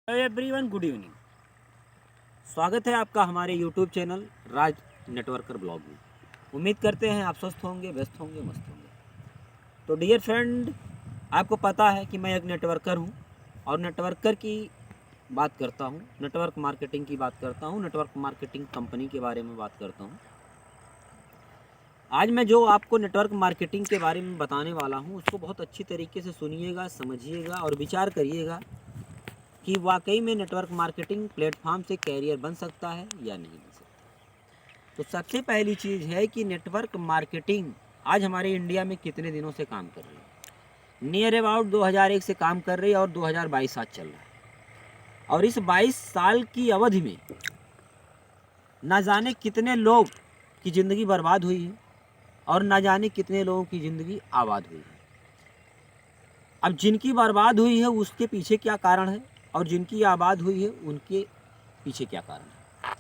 Everyone, good evening. स्वागत है आपका हमारे यूट्यूब चैनल राज नेटवर्कर ब्लॉग में। उम्मीद करते हैं आप स्वस्थ होंगे, व्यस्त होंगे, मस्त होंगे। तो डियर फ्रेंड, आपको पता है कि मैं एक नेटवर्कर हूं और नेटवर्कर की बात करता हूं, नेटवर्क मार्केटिंग की बात करता हूं, नेटवर्क मार्केटिंग कंपनी के बारे में बात करता हूं। आज मैं जो आपको नेटवर्क मार्केटिंग के बारे में बताने वाला हूं उसको बहुत अच्छी तरीके से सुनिएगा, समझिएगा और विचार करिएगा कि वाकई में नेटवर्क मार्केटिंग प्लेटफॉर्म से कैरियर बन सकता है या नहीं बन सकता। तो सबसे पहली चीज़ है कि नेटवर्क मार्केटिंग आज हमारे इंडिया में कितने दिनों से काम कर रही है। नियर अबाउट 2001 से काम कर रही है और 2022 आज चल रहा है। और इस 22 साल की अवधि में ना जाने कितने लोग की ज़िंदगी बर्बाद हुई है और ना जाने कितने लोगों की ज़िंदगी आबाद हुई है। अब जिनकी बर्बाद हुई है उसके पीछे क्या कारण है और जिनकी आबाद हुई है उनके पीछे क्या कारण है।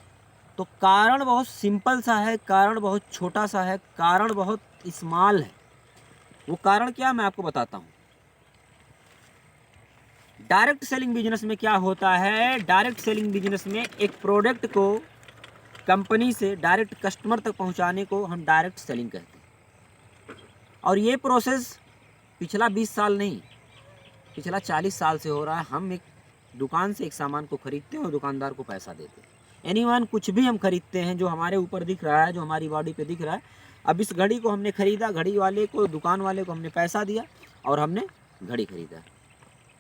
तो कारण बहुत सिंपल सा है, कारण बहुत छोटा सा है, कारण बहुत स्मॉल है। वो कारण क्या, मैं आपको बताता हूँ। डायरेक्ट सेलिंग बिजनेस में क्या होता है, डायरेक्ट सेलिंग बिजनेस में एक प्रोडक्ट को कंपनी से डायरेक्ट कस्टमर तक पहुँचाने को हम डायरेक्ट सेलिंग कहते हैं। और ये प्रोसेस पिछला 20 साल नहीं, पिछला 40 साल से हो रहा है। हम एक दुकान से एक सामान को खरीदते हैं और दुकानदार को पैसा देते हैं। एनीवन कुछ भी हम खरीदते हैं जो हमारे ऊपर दिख रहा है, जो हमारी बॉडी पे दिख रहा है। अब इस घड़ी को हमने खरीदा, घड़ी वाले को, दुकान वाले को हमने पैसा दिया और हमने घड़ी खरीदा।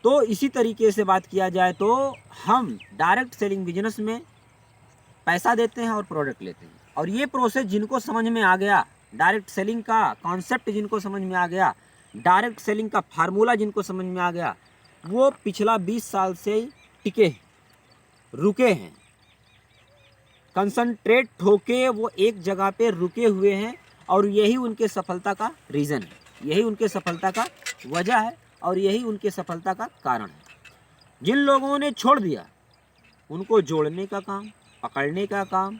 तो इसी तरीके से बात किया जाए तो हम डायरेक्ट सेलिंग बिजनेस में पैसा देते हैं और प्रोडक्ट लेते हैं। और ये प्रोसेस जिनको समझ में आ गया, डायरेक्ट सेलिंग का कॉन्सेप्ट जिनको समझ में आ गया, डायरेक्ट सेलिंग का फार्मूला जिनको समझ में आ गया, वो पिछला 20 साल से टिके हैं, रुके हैं, कंसंट्रेट होके वो एक जगह पे रुके हुए हैं। और यही उनके सफलता का रीज़न है, यही उनके सफलता का वजह है और यही उनके सफलता का कारण है। जिन लोगों ने छोड़ दिया उनको जोड़ने का काम, पकड़ने का काम,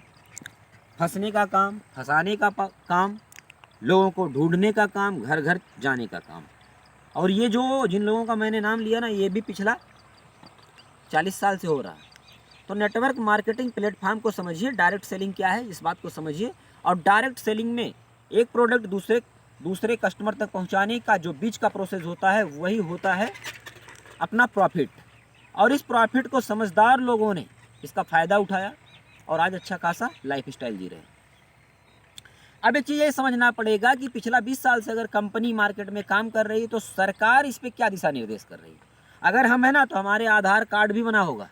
फंसने का काम, फंसाने का काम, लोगों को ढूंढने का काम, घर घर जाने का काम। और ये जो जिन लोगों का मैंने नाम लिया ना, ये भी पिछला 40 साल से हो रहा है। तो नेटवर्क मार्केटिंग प्लेटफॉर्म को समझिए, डायरेक्ट सेलिंग क्या है इस बात को समझिए। और डायरेक्ट सेलिंग में एक प्रोडक्ट दूसरे कस्टमर तक पहुंचाने का जो बीच का प्रोसेस होता है वही होता है अपना प्रॉफिट। और इस प्रॉफिट को समझदार लोगों ने इसका फ़ायदा उठाया और आज अच्छा खासा लाइफ स्टाइल जी रहे हैं। अब एक चीज़ ये समझना पड़ेगा कि पिछला 20 साल से अगर कंपनी मार्केट में काम कर रही है तो सरकार इस पर क्या दिशा निर्देश कर रही है। अगर हम है ना तो हमारे आधार कार्ड भी बना होगा।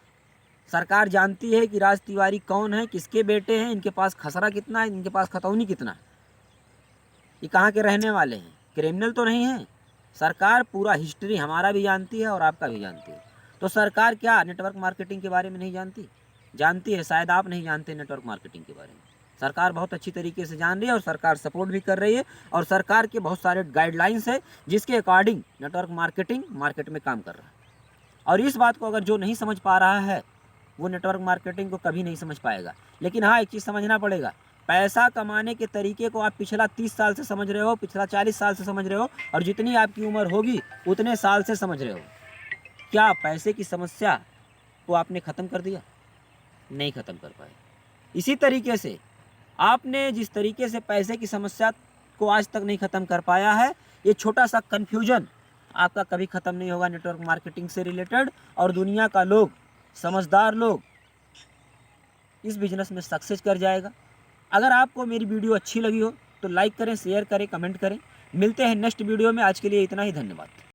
सरकार जानती है कि राज तिवारी कौन है, किसके बेटे हैं, इनके पास खसरा कितना है, इनके पास खतौनी कितना है, ये कहाँ के रहने वाले हैं, क्रिमिनल तो नहीं है। सरकार पूरा हिस्ट्री हमारा भी जानती है और आपका भी जानती है। तो सरकार क्या नेटवर्क मार्केटिंग के बारे में नहीं जानती? जानती है। शायद आप नहीं जानते नेटवर्क मार्केटिंग के बारे में। सरकार बहुत अच्छी तरीके से जान रही है और सरकार सपोर्ट भी कर रही है। और सरकार के बहुत सारे गाइडलाइंस है जिसके अकॉर्डिंग नेटवर्क मार्केटिंग मार्केट में काम कर रहा है। और इस बात को अगर जो नहीं समझ पा रहा है वो नेटवर्क मार्केटिंग को कभी नहीं समझ पाएगा। लेकिन हाँ, एक चीज़ समझना पड़ेगा, पैसा कमाने के तरीके को आप पिछला 30 साल से समझ रहे हो, पिछला 40 साल से समझ रहे हो और जितनी आपकी उम्र होगी उतने साल से समझ रहे हो। क्या पैसे की समस्या को आपने ख़त्म कर दिया? नहीं ख़त्म कर पाए। इसी तरीके से आपने जिस तरीके से पैसे की समस्या को आज तक नहीं ख़त्म कर पाया है, ये छोटा सा कन्फ्यूजन आपका कभी ख़त्म नहीं होगा नेटवर्क मार्केटिंग से रिलेटेड। और दुनिया का लोग, समझदार लोग इस बिज़नेस में सक्सेस कर जाएगा। अगर आपको मेरी वीडियो अच्छी लगी हो तो लाइक करें, शेयर करें, कमेंट करें। मिलते हैं नेक्स्ट वीडियो में। आज के लिए इतना ही, धन्यवाद।